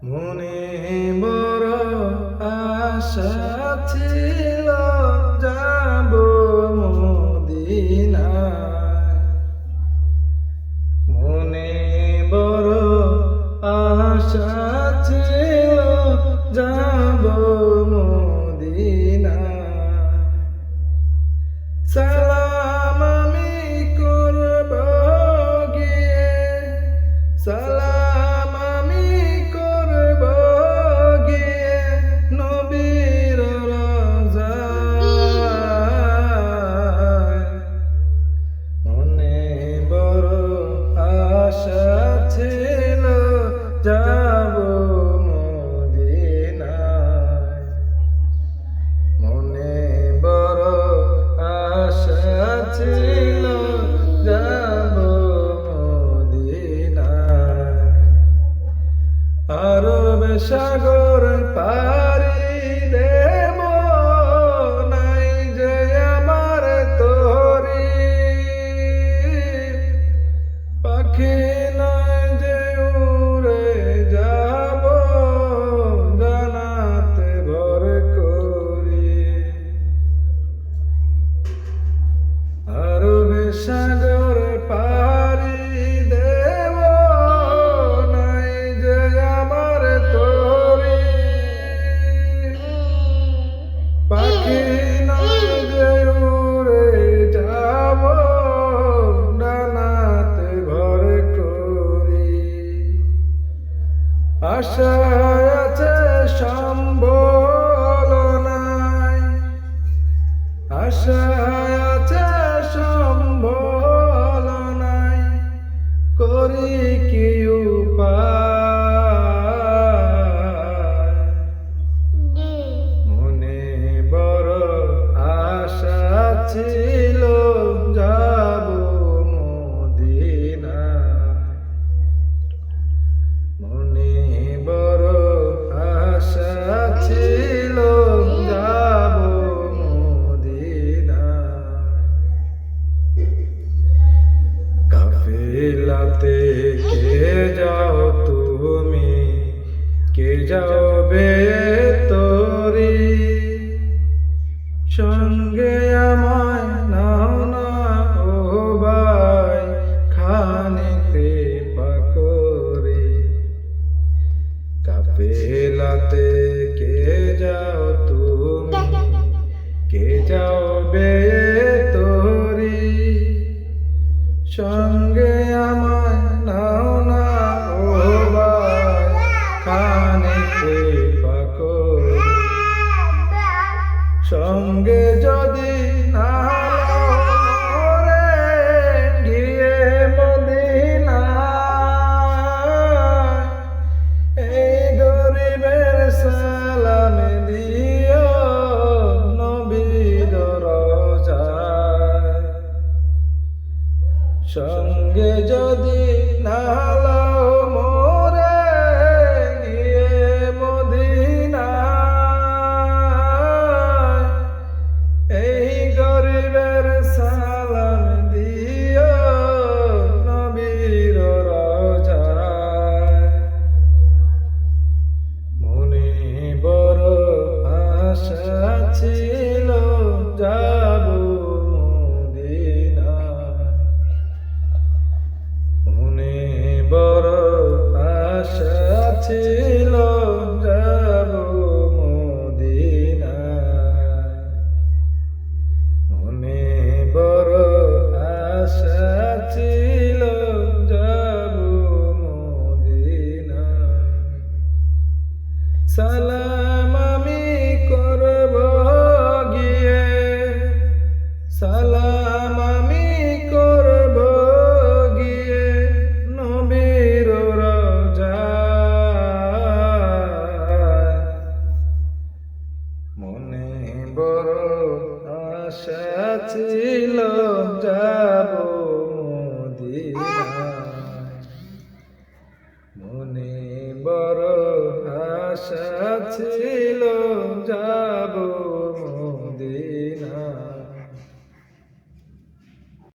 মনে বড় আশা ছিল যাব মদিনায়। মনে বড় আশা ছিল যাব মদিনায়। সালাম আমি করব গিয়ে, সালাম আমি করব গিয়ে নবীর রওজায়। মনে বড় আশা ছিল যাব মদিনায়। মনে বড় আশা ছিল যাব মদিনায়। আরব সাগর পাড়ি দেব, নাই যে আমার তরি। পাখি নয় যে উড়ে যাব, জানাতে ভর করি। আরব সাগর পাড়ি দেব, নাই যে আমার তরি। পাখি নয় যে উড়ে যাব, ডানাতে ভর করি। আশা আছে সম্বল নাই, আশা আছে সম্বল নাই, করি কি উপায়। মনে বড় আশা ছিল যাব মদিনায়। মনে বড় আশা ছিল যাব মদিনায়। কাফেলাতে কে যাও তুমি, কে যাবে তোরি। সঙ্গে আমায় নাও না ও ভাই, খানি কৃপা করে। কাফেলাতে কে যাও তুমি, কে যাবে তোরি। সঙ্গে আমায় নাও না ও ভাই, খানি কৃপা করে। সঙ্গে যদি না মোরে, গিয়ে মদিনায়। এই গরিবের সালাম দিও নবীর রওজায়। সঙ্গে যদি না লাও মোরে, গিয়ে মদিনায়। এই গরিবের সালাম দিও নবীর রওজায়। মনে বড় আশা ছিল যাব মদিনায়। মনে বড় আশা ছিল